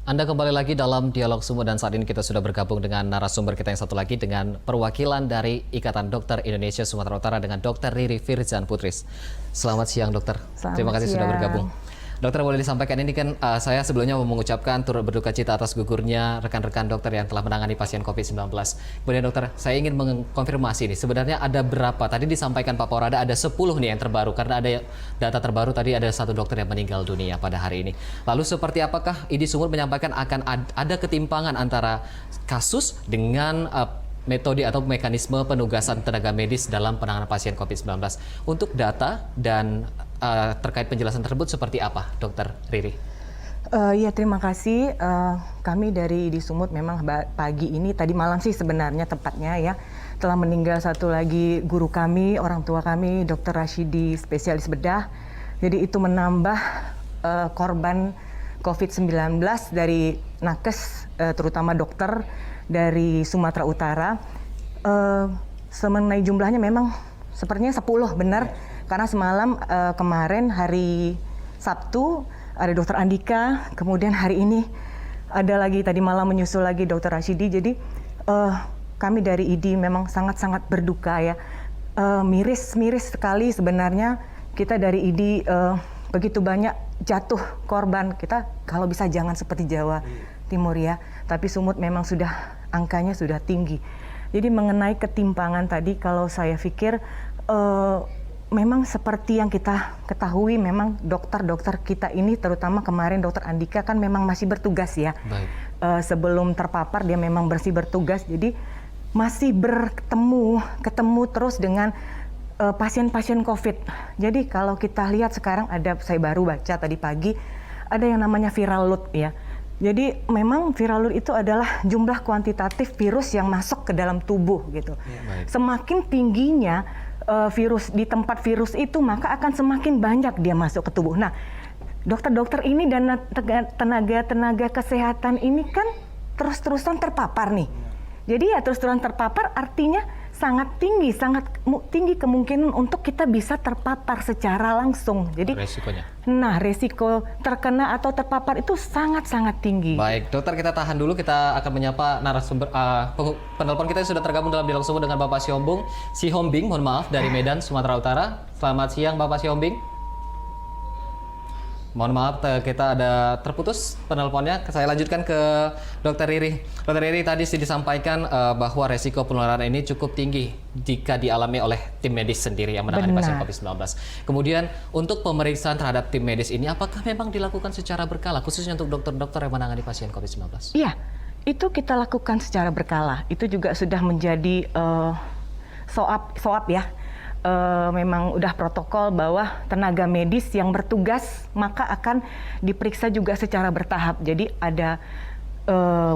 Anda kembali lagi dalam Dialog Sumut dan saat ini kita sudah bergabung dengan narasumber kita yang satu lagi dengan perwakilan dari Ikatan Dokter Indonesia Sumatera Utara dengan Dr. Riri Firzan Putris. Selamat siang dokter. Terima kasih sudah bergabung. Dokter, boleh disampaikan ini kan saya sebelumnya mau mengucapkan turut berduka cita atas gugurnya rekan-rekan dokter yang telah menangani pasien COVID-19. Kemudian dokter, saya ingin mengkonfirmasi nih, sebenarnya ada berapa? Tadi disampaikan Pak Porada ada 10 nih yang terbaru, karena ada data terbaru tadi ada 1 dokter yang meninggal dunia pada hari ini. Lalu seperti apakah ID Sumut menyampaikan akan ada ketimpangan antara kasus dengan metode atau mekanisme penugasan tenaga medis dalam penanganan pasien COVID-19. Untuk data dan terkait penjelasan tersebut seperti apa, Dokter Riri? Ya, terima kasih. Kami dari ID Sumut memang pagi ini, tadi malam sih sebenarnya tepatnya ya, telah meninggal satu lagi guru kami, orang tua kami, Dr. Rashidi, spesialis bedah. Jadi itu menambah korban COVID-19 dari nakes, terutama dokter dari Sumatera Utara. Semengenai jumlahnya memang sepertinya 10 benar, karena semalam kemarin hari Sabtu ada Dr. Andika, kemudian hari ini ada lagi tadi malam menyusul lagi Dr. Rashidi. Jadi kami dari ID memang sangat-sangat berduka ya, miris sekali sebenarnya. Kita dari ID begitu banyak jatuh korban, kita kalau bisa jangan seperti Jawa Timur ya, tapi Sumut memang sudah angkanya sudah tinggi. Jadi mengenai ketimpangan tadi, kalau saya pikir memang seperti yang kita ketahui, memang dokter-dokter kita ini, terutama kemarin Dr. Andika kan memang masih bertugas ya. Sebelum terpapar dia memang bertugas, jadi masih ketemu terus dengan pasien-pasien COVID. Jadi kalau kita lihat sekarang saya baru baca tadi pagi, ada yang namanya viral load ya. Jadi memang viral load itu adalah jumlah kuantitatif virus yang masuk ke dalam tubuh gitu. Semakin tingginya virus di tempat virus itu, maka akan semakin banyak dia masuk ke tubuh. Nah, dokter-dokter ini dan tenaga kesehatan ini kan terus-terusan terpapar nih. Jadi ya terus-terusan terpapar artinya sangat tinggi kemungkinan untuk kita bisa terpapar secara langsung. Jadi resikonya. Nah, resiko terkena atau terpapar itu sangat-sangat tinggi. Baik, dokter, kita tahan dulu. Kita akan menyapa narasumber penelpon kita yang sudah tergabung dalam Dialog Sumut dengan Bapak Sihombing, mohon maaf, dari Medan, Sumatera Utara. Selamat siang Bapak Sihombing. Mohon maaf, kita ada terputus penelponnya. Saya lanjutkan ke Dr. Riri. Dr. Riri, tadi disampaikan bahwa resiko penularan ini cukup tinggi jika dialami oleh tim medis sendiri yang menangani pasien COVID-19. Kemudian untuk pemeriksaan terhadap tim medis ini, apakah memang dilakukan secara berkala, khususnya untuk dokter-dokter yang menangani pasien COVID-19? Iya, itu kita lakukan secara berkala. Itu juga sudah menjadi soap ya. Memang udah protokol bahwa tenaga medis yang bertugas maka akan diperiksa juga secara bertahap. Jadi ada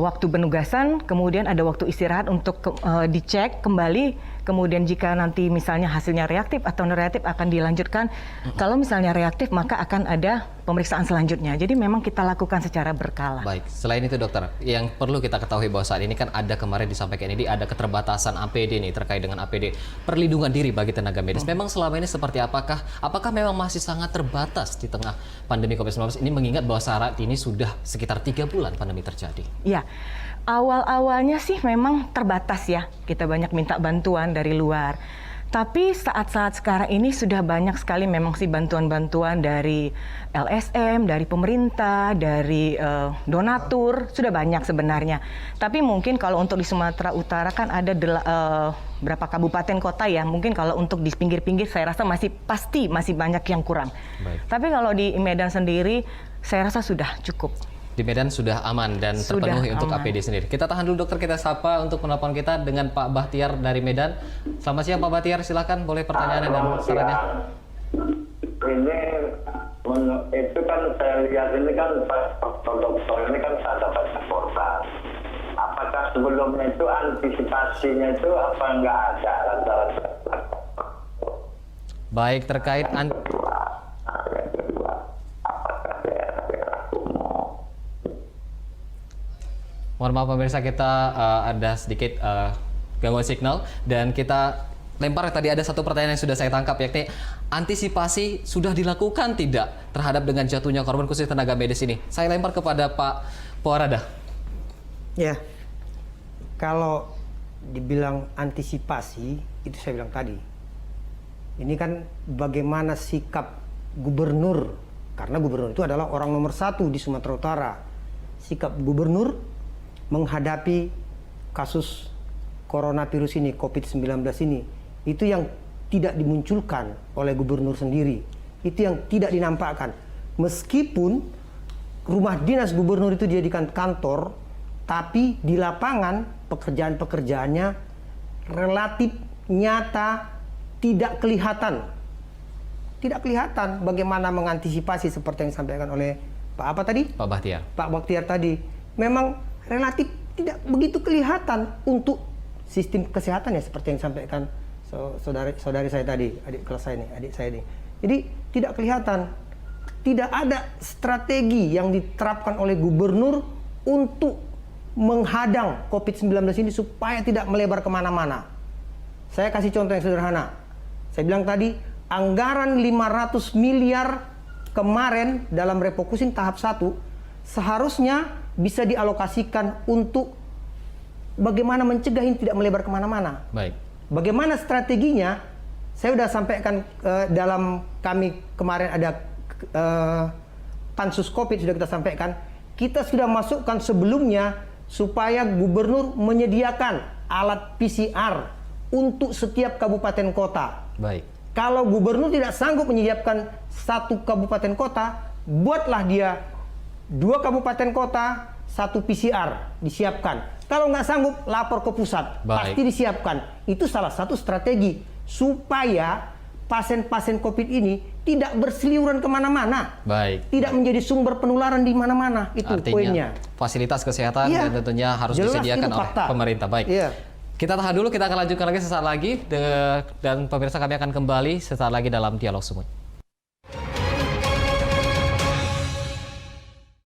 waktu penugasan, kemudian ada waktu istirahat untuk dicek kembali, kemudian jika nanti misalnya hasilnya reaktif atau nereaktif akan dilanjutkan. Kalau misalnya reaktif maka akan ada pemeriksaan selanjutnya. Jadi memang kita lakukan secara berkala. Baik, selain itu dokter, yang perlu kita ketahui bahwa saat ini kan ada kemarin disampaikan ini ada keterbatasan APD nih terkait dengan APD perlindungan diri bagi tenaga medis. Memang selama ini seperti apakah memang masih sangat terbatas di tengah pandemi COVID-19 ini, mengingat bahwa saat ini sudah sekitar 3 bulan pandemi terjadi? Ya, awal-awalnya sih memang terbatas ya, kita banyak minta bantuan dari luar. Tapi saat-saat sekarang ini sudah banyak sekali memang sih bantuan-bantuan dari LSM, dari pemerintah, dari donatur, sudah banyak sebenarnya. Tapi mungkin kalau untuk di Sumatera Utara kan ada berapa kabupaten kota ya, mungkin kalau untuk di pinggir-pinggir saya rasa pasti masih banyak yang kurang. Baik. Tapi kalau di Medan sendiri saya rasa sudah cukup. Di Medan sudah aman dan terpenuhi untuk APD sendiri. Kita tahan dulu dokter, kita sapa untuk penelpon kita dengan Pak Bahtiar dari Medan. Selamat siang Pak Bahtiar, silakan boleh pertanyaan dan sarannya. Ini itu kan saya lihat ini kan dokter ini kan saya dapat laporan. Apakah sebelumnya itu antisipasinya itu apa nggak ada antara? Baik, terkait mohon maaf pemirsa, kita ada sedikit gangguan signal dan kita lempar. Tadi ada satu pertanyaan yang sudah saya tangkap, yakni antisipasi sudah dilakukan tidak terhadap dengan jatuhnya korban khusus tenaga medis ini. Saya lempar kepada Pak Poarada. Ya, kalau dibilang antisipasi, itu saya bilang tadi. Ini kan bagaimana sikap gubernur, karena gubernur itu adalah orang nomor 1 di Sumatera Utara. Sikap gubernur menghadapi kasus coronavirus ini, COVID-19 ini, itu yang tidak dimunculkan oleh gubernur sendiri. Itu yang tidak dinampakkan. Meskipun rumah dinas gubernur itu dijadikan kantor, tapi di lapangan pekerjaan-pekerjaannya relatif nyata tidak kelihatan. Tidak kelihatan bagaimana mengantisipasi seperti yang disampaikan oleh Pak apa tadi? Pak Bahtiar. Pak Bahtiar tadi. Memang relatif tidak begitu kelihatan untuk sistem kesehatan ya seperti yang disampaikan saudari saya tadi, adik saya ini. Jadi tidak kelihatan. Tidak ada strategi yang diterapkan oleh gubernur untuk menghadang COVID-19 ini supaya tidak melebar kemana-mana. Saya kasih contoh yang sederhana. Saya bilang tadi, anggaran 500 miliar kemarin dalam refocusing tahap 1 seharusnya bisa dialokasikan untuk bagaimana mencegah ini tidak melebar kemana-mana. Baik. Bagaimana strateginya? Saya sudah sampaikan dalam kami kemarin ada pansus COVID sudah kita sampaikan. Kita sudah masukkan sebelumnya supaya gubernur menyediakan alat PCR untuk setiap kabupaten kota. Baik. Kalau gubernur tidak sanggup menyediakan 1 kabupaten kota, buatlah dia 2 kabupaten kota, 1 PCR disiapkan. Kalau nggak sanggup, lapor ke pusat. Baik. Pasti disiapkan. Itu salah satu strategi supaya pasien-pasien COVID ini tidak berseliweran kemana-mana. Baik. Tidak menjadi sumber penularan di mana-mana. Itu Artinya poinnya. fasilitas kesehatan Iya. dan tentunya harus Jelas, disediakan itu oleh fakta. pemerintah. Baik. Iya. Kita tahan dulu, kita akan lanjutkan lagi sesaat lagi dan pemirsa kami akan kembali sesaat lagi dalam Dialog Sumut.